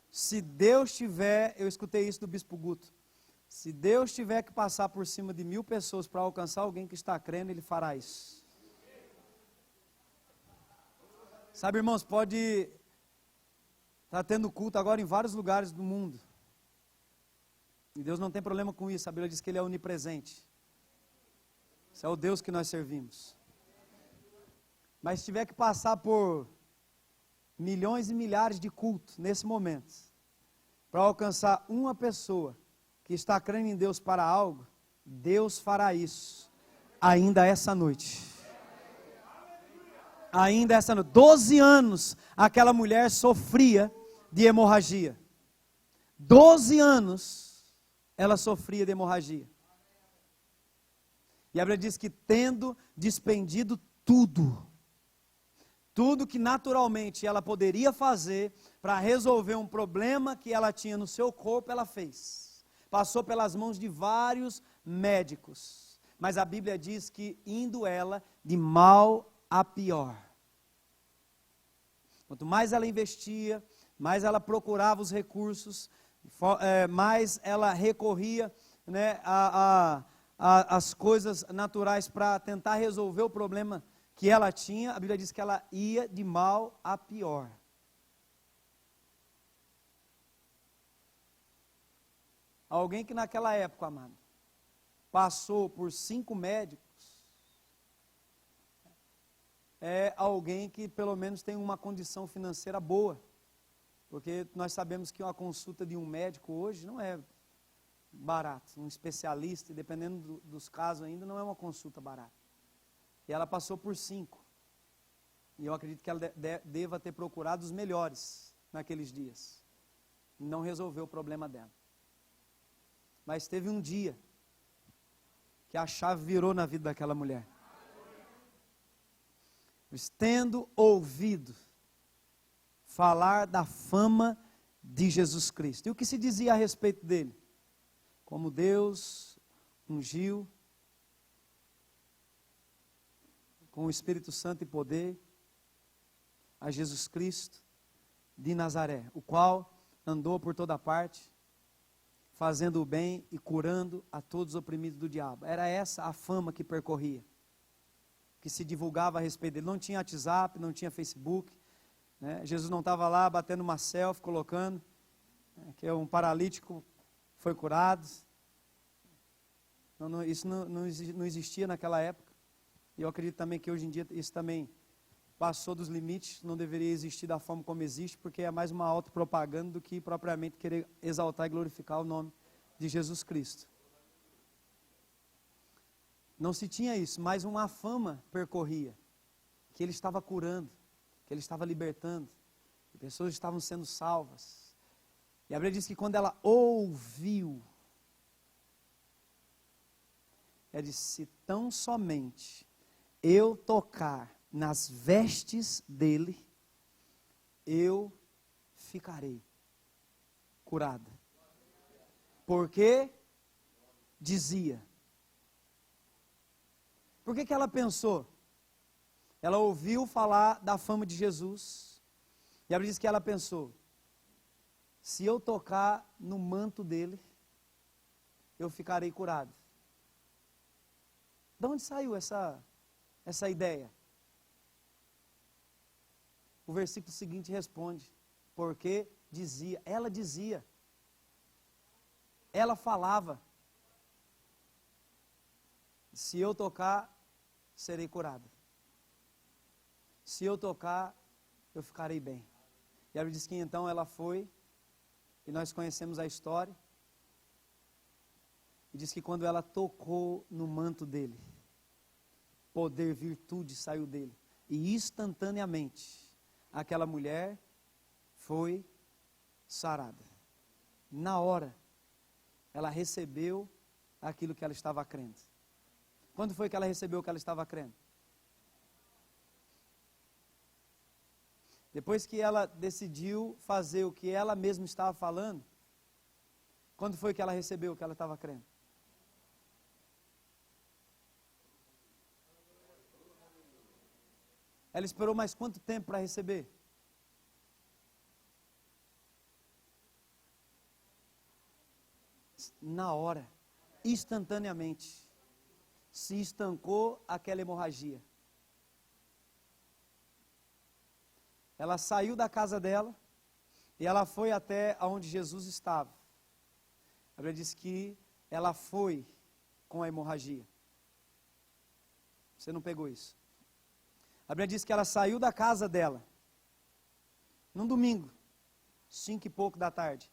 se Deus tiver, eu escutei isso do Bispo Guto, se Deus tiver que passar por cima de 1000 pessoas para alcançar alguém que está crendo, Ele fará isso. Sabe, irmãos, pode estar tendo culto agora em vários lugares do mundo, e Deus não tem problema com isso. A Bíblia diz que Ele é onipresente. Esse é o Deus que nós servimos. Mas se tiver que passar por milhões e milhares de cultos nesse momento, para alcançar uma pessoa que está crendo em Deus para algo, Deus fará isso ainda essa noite. Ainda essa noite. 12 anos aquela mulher sofria de hemorragia. 12 anos ela sofria de hemorragia. E a Bíblia diz que tendo despendido tudo Tudo que naturalmente ela poderia fazer para resolver um problema que ela tinha no seu corpo, ela fez. Passou pelas mãos de vários médicos. Mas a Bíblia diz que indo ela de mal a pior. Quanto mais ela investia, mais ela procurava os recursos, mais ela recorria, né, as coisas naturais para tentar resolver o problema que ela tinha. A Bíblia diz que ela ia de mal a pior. Alguém que naquela época, amado, passou por 5 médicos, é alguém que pelo menos tem uma condição financeira boa, porque nós sabemos que uma consulta de um médico hoje não é barato, um especialista, e dependendo dos casos ainda, não é uma consulta barata. E ela passou por 5, e eu acredito que ela deva ter procurado os melhores naqueles dias, não resolveu o problema dela. Mas teve um dia que a chave virou na vida daquela mulher. Tendo ouvido falar da fama de Jesus Cristo. E o que se dizia a respeito dele? Como Deus ungiu com o Espírito Santo e poder a Jesus Cristo de Nazaré, o qual andou por toda parte, fazendo o bem e curando a todos os oprimidos do diabo. Era essa a fama que percorria, que se divulgava a respeito dele. Não tinha WhatsApp, não tinha Facebook, né? Jesus não estava lá batendo uma selfie, colocando, né, que um paralítico foi curado. Isso não existia naquela época. E eu acredito também que hoje em dia isso também passou dos limites, não deveria existir da forma como existe, porque é mais uma autopropaganda do que propriamente querer exaltar e glorificar o nome de Jesus Cristo. Não se tinha isso, mas uma fama percorria, que ele estava curando, que ele estava libertando, que pessoas estavam sendo salvas. E a Bíblia diz que quando ela ouviu, ela disse: se tão somente eu tocar nas vestes dele, eu ficarei curada. Porque dizia. Por que ela pensou? Ela ouviu falar da fama de Jesus, e ela diz que ela pensou: se eu tocar no manto dele, eu ficarei curado. De onde saiu essa ideia? O versículo seguinte responde: porque dizia, ela falava, se eu tocar, serei curada. Se eu tocar, eu ficarei bem. E ela diz que então ela foi, e nós conhecemos a história, e diz que quando ela tocou no manto dele, poder, virtude saiu dele, e instantaneamente, aquela mulher foi sarada. Na hora, ela recebeu aquilo que ela estava crendo. Quando foi que ela recebeu o que ela estava crendo? Depois que ela decidiu fazer o que ela mesma estava falando, quando foi que ela recebeu o que ela estava crendo? Ela esperou mais quanto tempo para receber? Na hora, instantaneamente, se estancou aquela hemorragia. Ela saiu da casa dela e ela foi até onde Jesus estava. A Bíblia diz que ela foi com a hemorragia. Você não pegou isso? A Bíblia diz que ela saiu da casa dela, num domingo, 5 e pouco da tarde.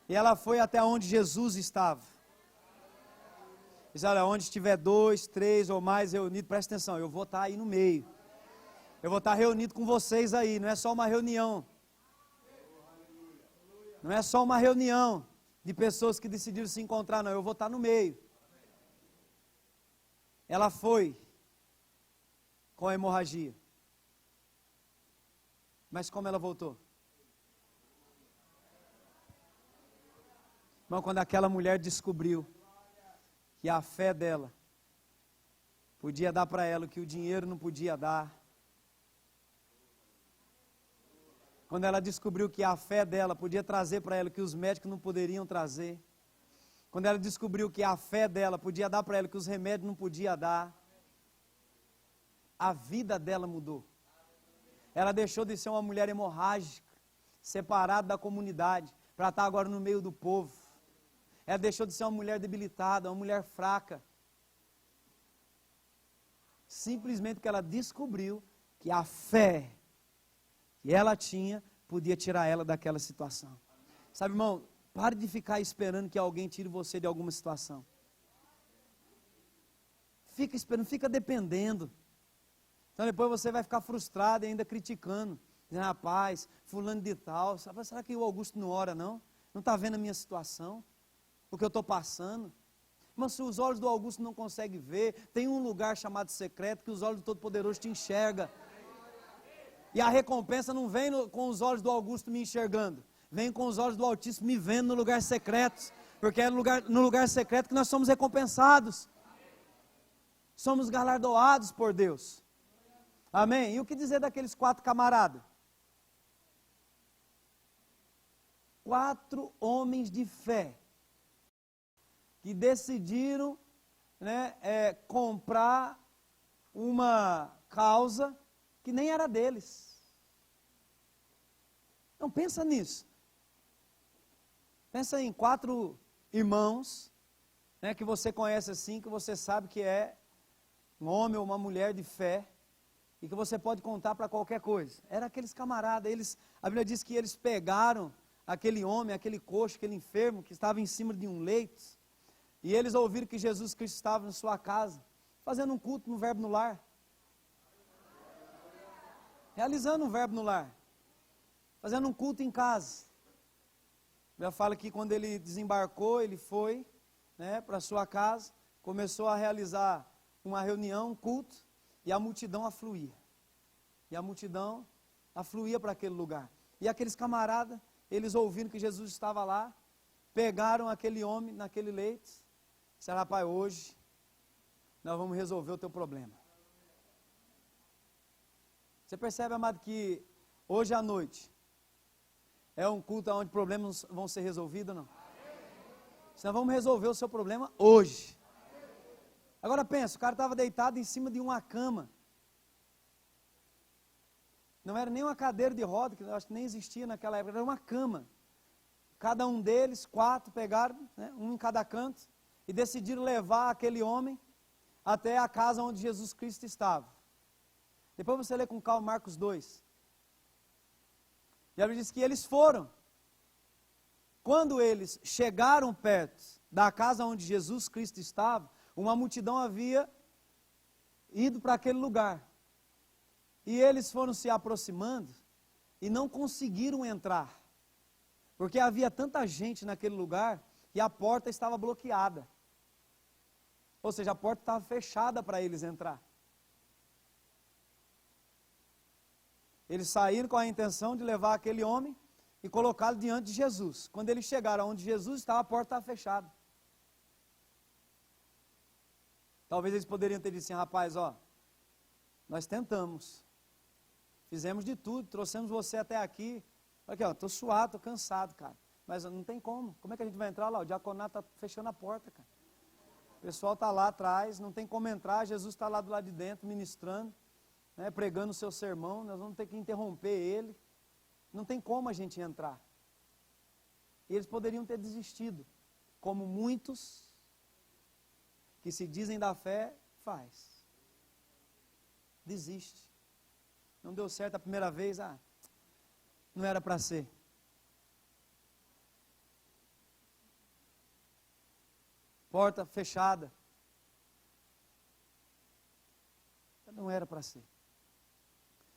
E ela foi até onde Jesus estava. Diz: olha, onde estiver 2, 3 ou mais reunidos, presta atenção, eu vou estar aí no meio. Eu vou estar reunido com vocês aí, não é só uma reunião. Não é só uma reunião de pessoas que decidiram se encontrar, não, eu vou estar no meio. Ela foi com a hemorragia. Mas como ela voltou? Irmão, quando aquela mulher descobriu que a fé dela podia dar para ela o que o dinheiro não podia dar, quando ela descobriu que a fé dela podia trazer para ela o que os médicos não poderiam trazer, quando ela descobriu que a fé dela podia dar para ela o que os remédios não podiam dar, a vida dela mudou. Ela deixou de ser uma mulher hemorrágica, separada da comunidade, para estar agora no meio do povo. Ela deixou de ser uma mulher debilitada, uma mulher fraca. Simplesmente porque ela descobriu que a fé que ela tinha podia tirar ela daquela situação. Sabe, irmão, pare de ficar esperando que alguém tire você de alguma situação. Fica esperando, fica dependendo. Então depois você vai ficar frustrado e ainda criticando. Dizendo, rapaz, fulano de tal, será que o Augusto não ora não? Não está vendo a minha situação? O que eu estou passando? Mas se os olhos do Augusto não conseguem ver, tem um lugar chamado secreto que os olhos do Todo-Poderoso te enxergam. E a recompensa não vem com os olhos do Augusto me enxergando, vem com os olhos do Altíssimo me vendo no lugar secreto, porque é no lugar secreto que nós somos recompensados, somos galardoados por Deus. Amém? E o que dizer daqueles 4 camaradas? 4 homens de fé, que decidiram, comprar uma causa que nem era deles. Então pensa nisso. Pensa em 4 irmãos, que você conhece assim, que você sabe que é um homem ou uma mulher de fé, e que você pode contar para qualquer coisa. Era aqueles camaradas, a Bíblia diz que eles pegaram aquele homem, aquele coxo, aquele enfermo, que estava em cima de um leito, e eles ouviram que Jesus Cristo estava na sua casa, fazendo um culto no verbo no lar. Realizando um verbo no lar. Fazendo um culto em casa. Já fala que quando ele desembarcou, ele foi para sua casa, começou a realizar uma reunião, um culto, e a multidão afluía. E a multidão afluía para aquele lugar. E aqueles camaradas, eles ouvindo que Jesus estava lá, pegaram aquele homem naquele leito, disseram, rapaz, hoje nós vamos resolver o teu problema. Você percebe, amado, que hoje à noite é um culto onde problemas vão ser resolvidos ou não? Nós vamos resolver o seu problema hoje. Agora pensa, o cara estava deitado em cima de uma cama. Não era nem uma cadeira de roda, que eu acho que nem existia naquela época, era uma cama. Cada um deles, 4, pegaram, um em cada canto, e decidiram levar aquele homem até a casa onde Jesus Cristo estava. Depois você lê com calma Marcos 2. E a Bíblia diz que eles foram. Quando eles chegaram perto da casa onde Jesus Cristo estava, uma multidão havia ido para aquele lugar. E eles foram se aproximando e não conseguiram entrar. Porque havia tanta gente naquele lugar que a porta estava bloqueada. Ou seja, a porta estava fechada para eles entrar. Eles saíram com a intenção de levar aquele homem e colocá-lo diante de Jesus. Quando eles chegaram onde Jesus estava, a porta estava fechada. Talvez eles poderiam ter dito assim, rapaz, nós tentamos, fizemos de tudo, trouxemos você até aqui. Aqui, estou suado, estou cansado, cara. Mas não tem como é que a gente vai entrar lá? O diaconato está fechando a porta, cara. O pessoal está lá atrás, não tem como entrar, Jesus está lá do lado de dentro, ministrando, pregando o seu sermão, nós vamos ter que interromper ele. Não tem como a gente entrar. E eles poderiam ter desistido, como muitos que se dizem da fé, faz. Desiste. Não deu certo a primeira vez, não era para ser. Porta fechada. Não era para ser.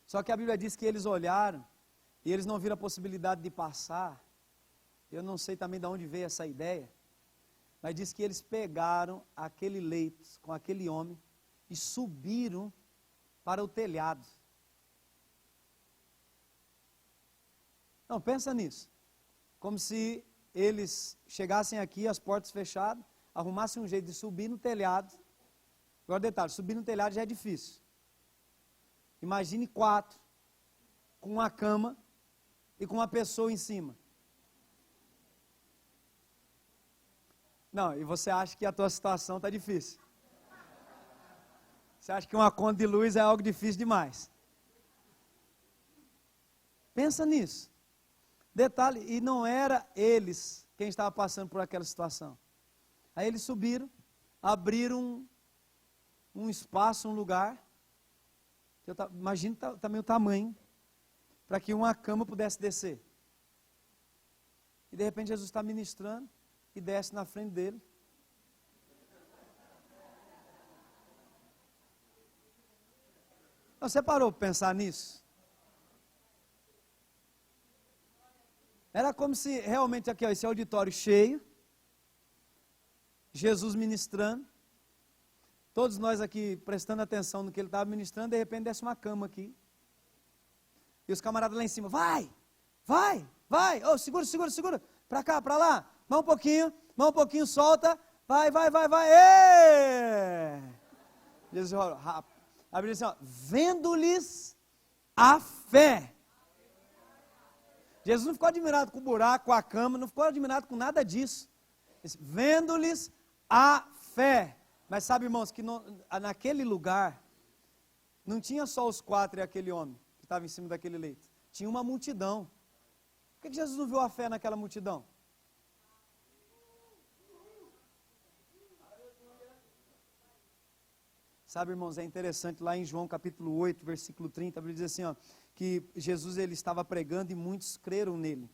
Só que a Bíblia diz que eles olharam e eles não viram a possibilidade de passar. Eu não sei também de onde veio essa ideia, mas diz que eles pegaram aquele leito com aquele homem e subiram para o telhado. Não, pensa nisso. Como se eles chegassem aqui, as portas fechadas, arrumassem um jeito de subir no telhado. Agora detalhe, subir no telhado já é difícil. Imagine 4, com uma cama e com uma pessoa em cima. Não, e você acha que a tua situação está difícil. Você acha que uma conta de luz é algo difícil demais. Pensa nisso. Detalhe, e não era eles quem estava passando por aquela situação. Aí eles subiram, abriram um espaço, um lugar, imagine também o tamanho, para que uma cama pudesse descer. E de repente Jesus está ministrando e desce na frente dele. Você parou para pensar nisso? Era como se realmente aqui, ó, esse auditório cheio, Jesus ministrando, todos nós aqui prestando atenção no que ele estava ministrando, de repente desce uma cama aqui, e os camaradas lá em cima, vai, oh, segura, para cá, para lá, mais um pouquinho, solta, vai, Jesus abriu assim, ó, vendo-lhes a fé. Jesus não ficou admirado com o buraco, com a cama, não ficou admirado com nada disso. Vendo-lhes a fé. Mas sabe, irmãos, que naquele lugar, não tinha só os 4 e aquele homem que estava em cima daquele leito. Tinha uma multidão. Por que Jesus não viu a fé naquela multidão? Sabe, irmãos, é interessante, lá em João capítulo 8, versículo 30, a Bíblia diz assim, ó, que Jesus ele estava pregando e muitos creram nele.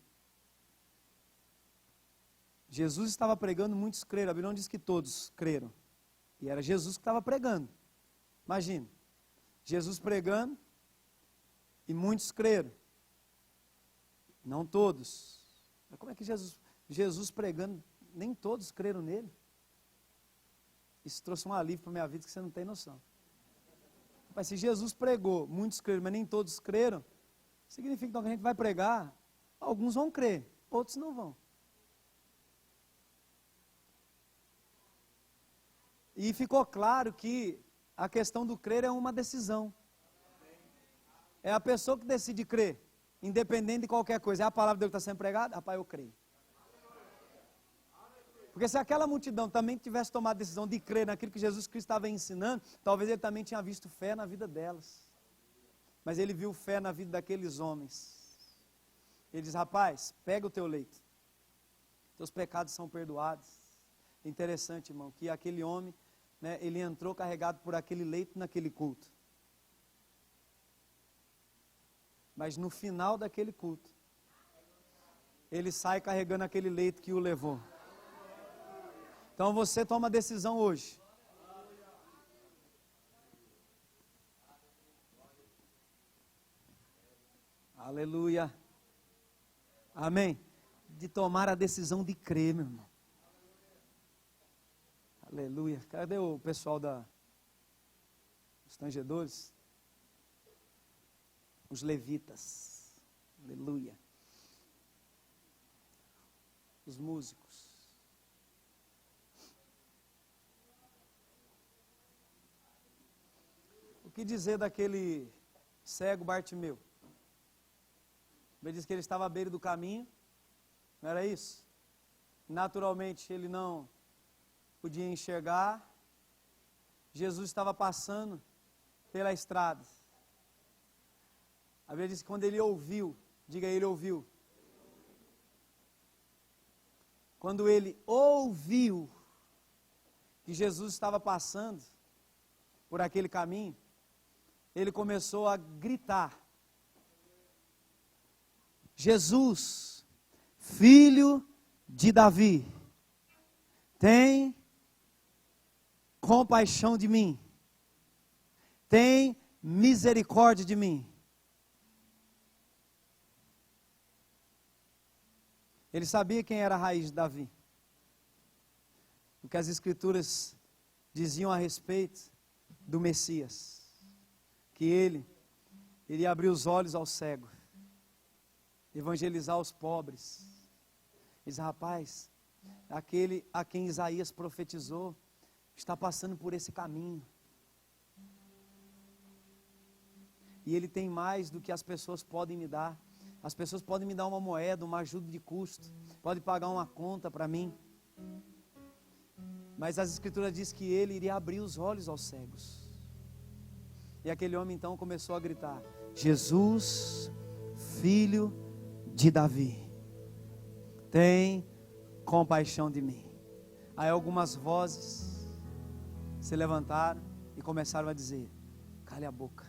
Jesus estava pregando e muitos creram. A Bíblia não diz que todos creram. E era Jesus que estava pregando. Imagina, Jesus pregando e muitos creram. Não todos. Mas como é que Jesus pregando, nem todos creram nele? Isso trouxe um alívio para a minha vida que você não tem noção. Mas se Jesus pregou, muitos creram, mas nem todos creram, significa então que a gente vai pregar, alguns vão crer, outros não vão. E ficou claro que a questão do crer é uma decisão. É a pessoa que decide crer, independente de qualquer coisa. É a palavra de Deus que está sendo pregada? Rapaz, eu creio. Porque se aquela multidão também tivesse tomado a decisão de crer naquilo que Jesus Cristo estava ensinando, talvez ele também tinha visto fé na vida delas. Mas ele viu fé na vida daqueles homens. Ele diz, rapaz, pega o teu leito. Teus pecados são perdoados. Interessante, irmão, que aquele homem, né, ele entrou carregado por aquele leito naquele culto. Mas no final daquele culto, ele sai carregando aquele leito que o levou. Então você toma a decisão hoje. Aleluia. Amém. De tomar a decisão de crer, meu irmão. Aleluia. Cadê o pessoal dos tangedores? Os levitas. Aleluia. Os músicos. O que dizer daquele cego Bartimeu? Ele diz que ele estava à beira do caminho, não era isso? Naturalmente ele não podia enxergar. Jesus estava passando pela estrada. A Bíblia diz que quando ele ouviu, diga ele ouviu. Quando ele ouviu que Jesus estava passando por aquele caminho, ele começou a gritar: Jesus, filho de Davi, tem compaixão de mim, tem misericórdia de mim. Ele sabia quem era a raiz de Davi, o que as Escrituras diziam a respeito do Messias, que ele iria abrir os olhos ao cego, evangelizar os pobres. Diz, rapaz, aquele a quem Isaías profetizou está passando por esse caminho. E ele tem mais do que as pessoas podem me dar. As pessoas podem me dar uma moeda, uma ajuda de custo, podem pagar uma conta para mim. Mas as Escrituras diz que ele iria abrir os olhos aos cegos. E aquele homem então começou a gritar: Jesus, filho de Davi, tem compaixão de mim. Aí algumas vozes se levantaram e começaram a dizer: cale a boca,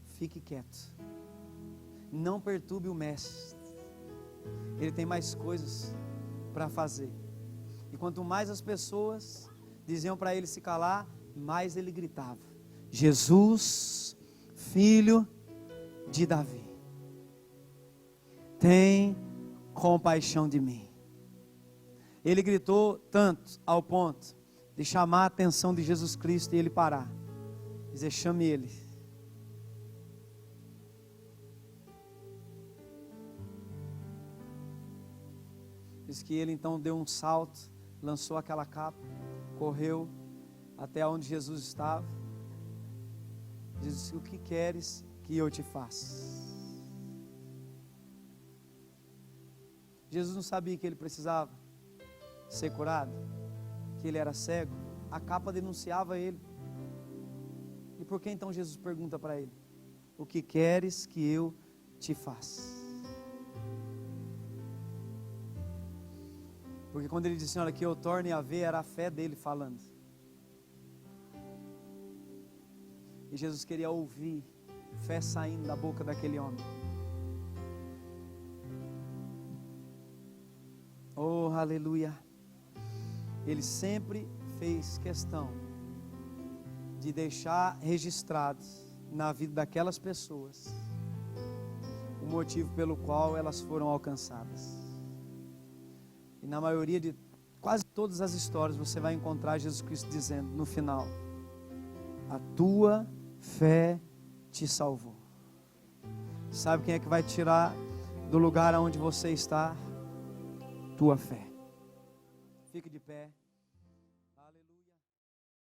fique quieto, não perturbe o mestre, ele tem mais coisas para fazer. E quanto mais as pessoas diziam para ele se calar, mais ele gritava: Jesus, filho de Davi, tem compaixão de mim. Ele gritou tanto ao ponto de chamar a atenção de Jesus Cristo e ele parar, dizer: chame ele. Diz que ele então deu um salto, lançou aquela capa, correu até onde Jesus estava. Diz: o que queres que eu te faça? Jesus não sabia que ele precisava ser curado, que ele era cego. A capa denunciava ele. E por que então Jesus pergunta para ele: o que queres que eu te faça? Porque quando ele disse: olha, que eu torne a ver, era a fé dele falando. E Jesus queria ouvir fé saindo da boca daquele homem. Oh, aleluia. Ele sempre fez questão de deixar registrado na vida daquelas pessoas o motivo pelo qual elas foram alcançadas. E na maioria de quase todas as histórias você vai encontrar Jesus Cristo dizendo no final: a tua fé te salvou. Sabe quem é que vai te tirar do lugar onde você está? Tua fé. Fique de pé.